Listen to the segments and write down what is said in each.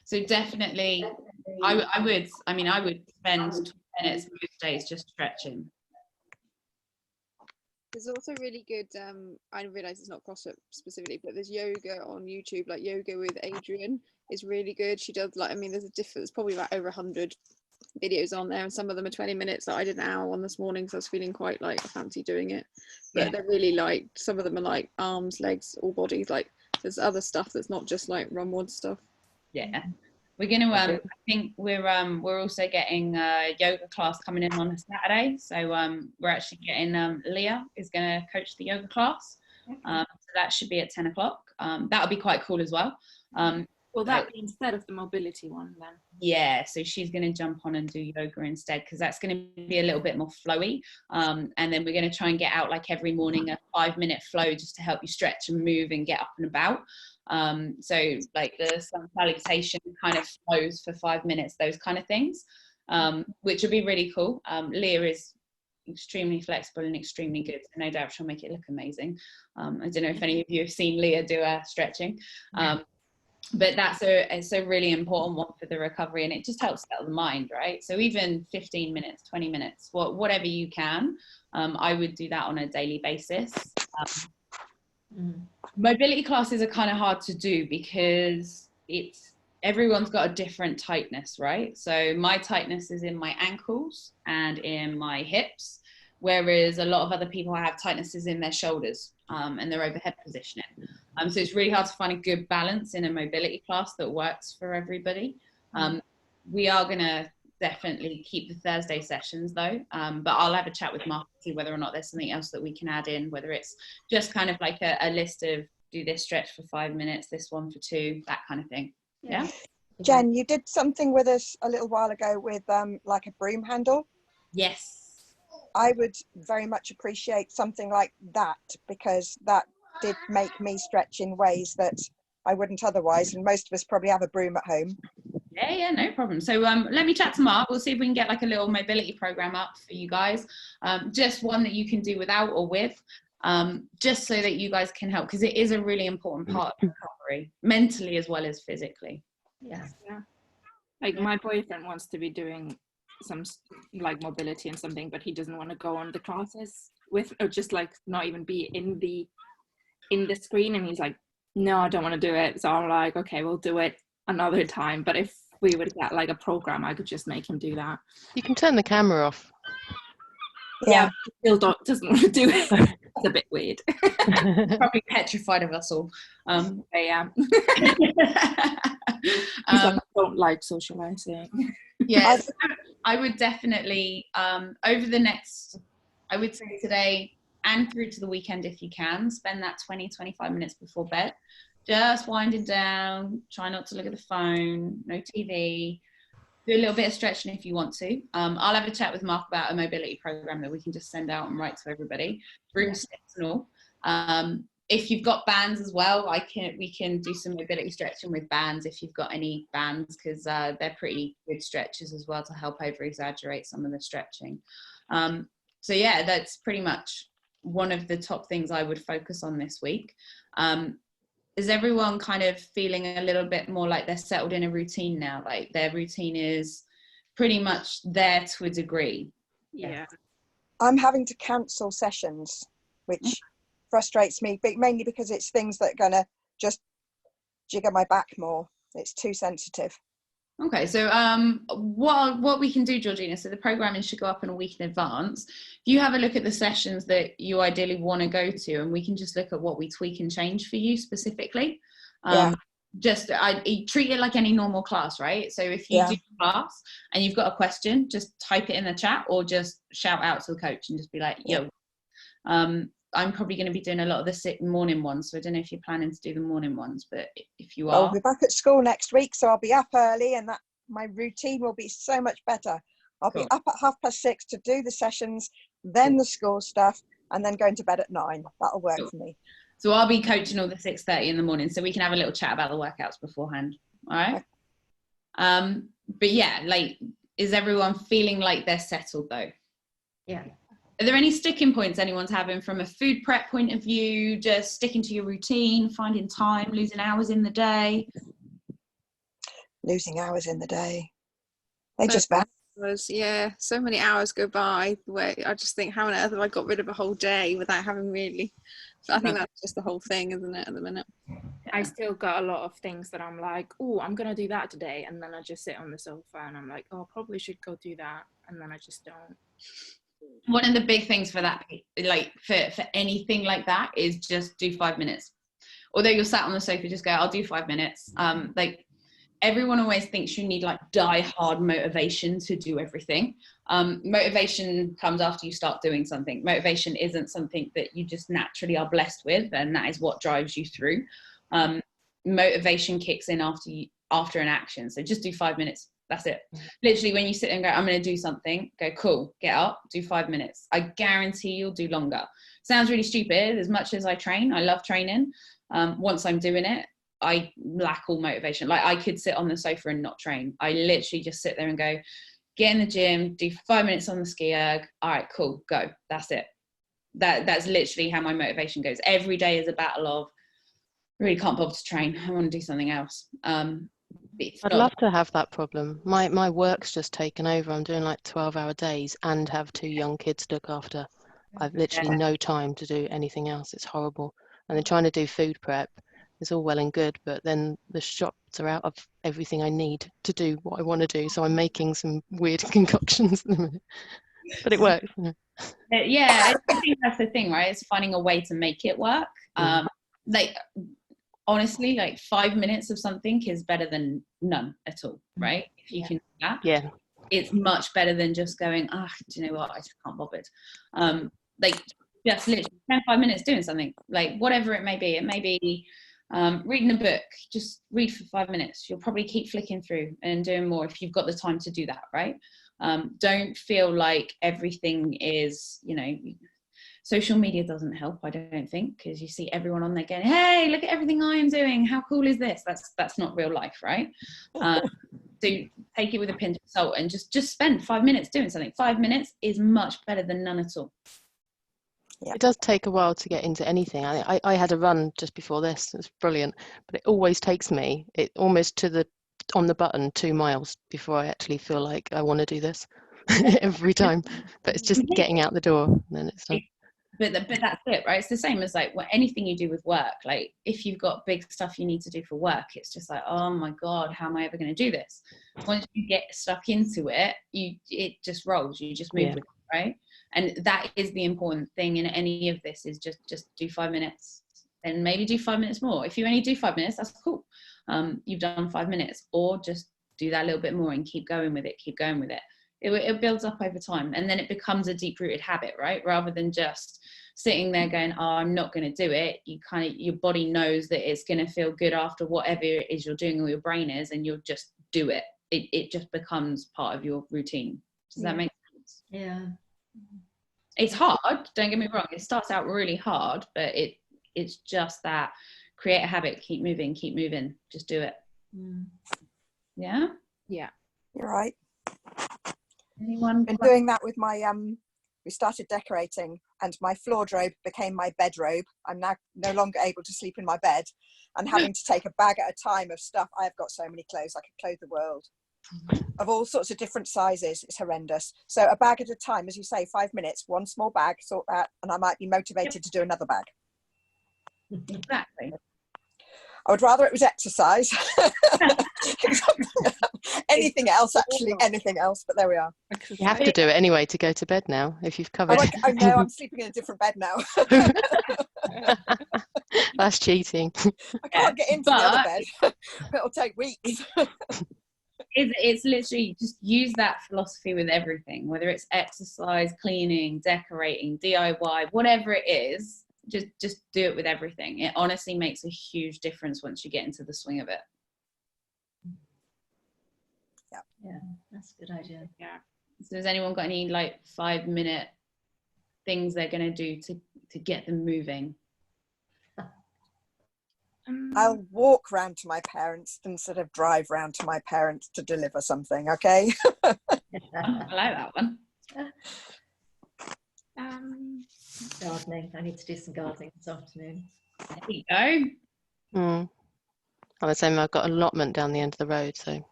So definitely, I would spend 20 minutes most days just stretching. There's also really good, I realise it's not CrossFit specifically, but there's yoga on YouTube, like Yoga with Adriene is really good. She does like, I mean, there's probably like over 100 videos on there, and some of them are 20 minutes. Like I did an hour one this morning, so I was feeling quite like I fancy doing it. But they're really like, some of them are like arms, legs, all bodies. Like there's other stuff that's not just like run WOD stuff. Yeah. We're going to, I think we're also getting a yoga class coming in on a Saturday. So we're actually getting, Leah is going to coach the yoga class. So that should be at 10 o'clock. That'll be quite cool as well. Will that be instead of the mobility one then? Yeah, so she's going to jump on and do yoga instead, because that's going to be a little bit more flowy. And then we're going to try and get out like every morning a 5-minute flow just to help you stretch and move and get up and about. So like the sun salutation kind of flows for 5 minutes, those kind of things, which will be really cool. Leah is extremely flexible and extremely good, so no doubt she'll make it look amazing. I don't know if any of you have seen Leah do her stretching. But it's a really important one for the recovery, and it just helps settle the mind, right? So even 15 minutes, 20 minutes, whatever you can, I would do that on a daily basis. Mobility classes are kind of hard to do because everyone's got a different tightness, right? So my tightness is in my ankles and in my hips, whereas a lot of other people have tightnesses in their shoulders and their overhead positioning. So it's really hard to find a good balance in a mobility class that works for everybody. We are going to definitely keep the Thursday sessions though, but I'll have a chat with Mark to see whether or not there's something else that we can add in, whether it's just kind of like a list of do this stretch for 5 minutes, this one for 2, that kind of thing. Yeah. Jen, you did something with us a little while ago with like a broom handle. Yes. I would very much appreciate something like that, because that did make me stretch in ways that I wouldn't otherwise, and most of us probably have a broom at home. Yeah, no problem. So let me chat to Mark. We'll see if we can get like a little mobility program up for you guys, just one that you can do without or with, just so that you guys can help, because it is a really important part of recovery, mentally as well as physically. Yeah. Like my boyfriend wants to be doing some like mobility and something, but he doesn't want to go on the classes with, or just like not even be in the screen, and he's like, no, I don't want to do it. So I'm like, okay, we'll do it another time. But if we would get like a program, I could just make him do that. You can turn the camera off. Yeah, still doesn't want to do it. It's a bit weird. Probably petrified of us all. Yeah. He's like, I don't like socializing. Yes, I would definitely, over the next, I would say today and through to the weekend, if you can, spend that 20-25 minutes before bed, just winding down, try not to look at the phone, no TV, do a little bit of stretching if you want to. I'll have a chat with Mark about a mobility program that we can just send out and write to everybody, broom sticks and all. If you've got bands as well, we can do some mobility stretching with bands if you've got any bands, because they're pretty good stretches as well to help over exaggerate some of the stretching. So yeah, that's pretty much one of the top things I would focus on this week. Is everyone kind of feeling a little bit more like they're settled in a routine now? Like their routine is pretty much there to a degree? Yeah. I'm having to cancel sessions, which frustrates me, but mainly because it's things that are going to just jigger my back more. It's too sensitive. Okay, so what we can do, Georgina, so the programming should go up in a week in advance. If you have a look at the sessions that you ideally want to go to, and we can just look at what we tweak and change for you specifically. Just I treat it like any normal class, right? So if you do class and you've got a question, just type it in the chat or just shout out to the coach and just be like, yo. I'm probably going to be doing a lot of the morning ones, so I don't know if you're planning to do the morning ones, but if you are, I'll be back at school next week, so I'll be up early, and that my routine will be so much better. I'll be up at 6:30 to do the sessions, then the school stuff, and then going to bed at 9. That'll work for me. So I'll be coaching all the 6:30 in the morning, so we can have a little chat about the workouts beforehand. All right. Okay. But yeah, like, is everyone feeling like they're settled though? Yeah. Are there any sticking points anyone's having from a food prep point of view, just sticking to your routine, finding time, losing hours in the day? losing hours in the day. They So just vanish. Yeah, so many hours go by where I just think, how on earth have I got rid of a whole day without having really? So I think that's just the whole thing, isn't it, at the minute? I still got a lot of things that I'm like, oh, I'm gonna do that today, and then I just sit on the sofa and I'm like, oh, I probably should go do that, and then I just don't. One of the big things for that, like for anything like that, is just do 5 minutes. Although you're sat on the sofa, just go, I'll do 5 minutes. Like everyone always thinks you need like die hard motivation to do everything. Motivation comes after you start doing something. Motivation isn't something that you just naturally are blessed with, and that is what drives you through. Motivation kicks in after an action. So just do 5 minutes. That's it. Literally, when you sit and go, I'm going to do something, go, cool, get up, do 5 minutes. I guarantee you'll do longer. Sounds really stupid. As much as I train, I love training. Once I'm doing it, I lack all motivation. Like I could sit on the sofa and not train. I literally just sit there and go, get in the gym, do 5 minutes on the ski erg. All right, cool, go. That's it. That's literally how my motivation goes. Every day is a battle of, really can't bother to train. I want to do something else. I'd love to have that problem. My work's just taken over. I'm doing like 12-hour days and have 2 young kids to look after. I've literally no time to do anything else. It's horrible. And then trying to do food prep is all well and good, but then the shops are out of everything I need to do what I want to do. So I'm making some weird concoctions at the minute. But it works. Yeah, I think that's the thing, right? It's finding a way to make it work. Like honestly, like 5 minutes of something is better than none at all, right? If you can do that, yeah, it's much better than just going, do you know what, I just can't bother. Like just literally spend 5 minutes doing something, like whatever it may be. It may be reading a book. Just read for 5 minutes. You'll probably keep flicking through and doing more if you've got the time to do that, right? Don't feel like everything is, social media doesn't help, I don't think, because you see everyone on there going, hey, look at everything I am doing. How cool is this? That's not real life, right? So take it with a pinch of salt and just spend 5 minutes doing something. 5 minutes is much better than none at all. Yeah. It does take a while to get into anything. I had a run just before this. It's brilliant, but it always takes me almost on the button 2 miles before I actually feel like I want to do this every time. But it's just getting out the door, and then it's done. But that's it, right? It's the same as like anything you do with work. Like if you've got big stuff you need to do for work, it's just like, oh my God, how am I ever going to do this? Once you get stuck into it, it just rolls. You just move with it, right? And that is the important thing in any of this, is just do 5 minutes and maybe do 5 minutes more. If you only do 5 minutes, that's cool. You've done 5 minutes, or just do that a little bit more and keep going with it. It builds up over time, and then it becomes a deep-rooted habit, right? Rather than just sitting there going, oh, I'm not going to do it. Your body knows that it's going to feel good after whatever it is you're doing, or your brain is, and you'll just do it. It just becomes part of your routine. Does that make sense? Yeah. It's hard, don't get me wrong. It starts out really hard, but it's just that create a habit, keep moving, just do it. Yeah? Yeah. You're right. Anyone? Been doing that with my we started decorating, and my floor robe became my bed robe. I'm now no longer able to sleep in my bed and having to take a bag at a time of stuff. I've got so many clothes, I could clothe the world, of all sorts of different sizes. It's horrendous. So a bag at a time, as you say, 5 minutes, one small bag, sort that, and I might be motivated to do another bag. Exactly. I would rather it was exercise. Anything else, actually, anything else, but there we are. You have to do it anyway to go to bed now, if you've covered it. I know, I'm sleeping in a different bed now. That's cheating. I can't get into the other bed. It'll take weeks. It's literally just use that philosophy with everything, whether it's exercise, cleaning, decorating, DIY, whatever it is. Just do it with everything. It honestly makes a huge difference once you get into the swing of it. Yeah, that's a good idea. Yeah. So has anyone got any like 5 minute things they're going to do to get them moving? I'll walk round to my parents instead of drive round to my parents to deliver something, okay? I like that one. Gardening. I need to do some gardening this afternoon. There you go. I'm the same. I've got an allotment down the end of the road, so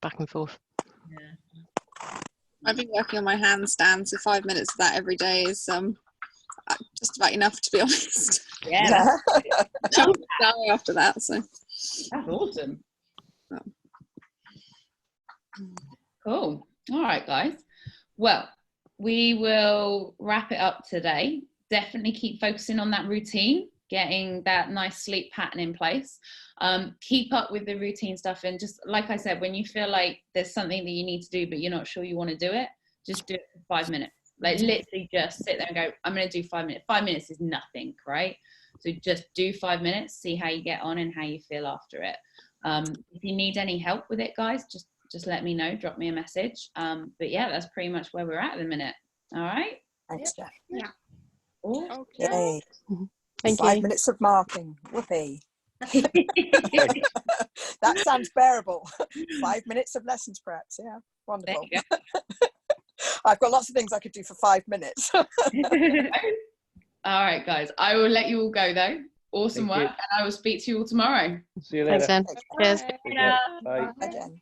back and forth. Yeah. I've been working on my handstand, so 5 minutes of that every day is just about enough, to be honest. Yeah, I'll die after that. So that's awesome. Cool. All right, guys. Well, we will wrap it up today. Definitely keep focusing on that routine, getting that nice sleep pattern in place. Keep up with the routine stuff, and just like I said, when you feel like there's something that you need to do but you're not sure you want to do it, just do it for 5 minutes. Like literally just sit there and go, I'm going to do 5 minutes. 5 minutes is nothing, right? So just do 5 minutes, see how you get on and how you feel after it. If you need any help with it, guys, just let me know, drop me a message. But yeah, that's pretty much where we're at the minute. All right. Thanks, Jack. yeah. Awesome. Okay. Yay. Thank 5 you. minutes of marking. Whoopee. That sounds bearable. 5 minutes of lessons perhaps. Yeah, wonderful. There you I've got lots of things I could do for 5 minutes. All right, guys. I will let you all go though. Awesome Thank you. work, and I will speak to you all tomorrow. See you later. Thanks, Jen. Cheers. Take care. Bye. Bye, Jen.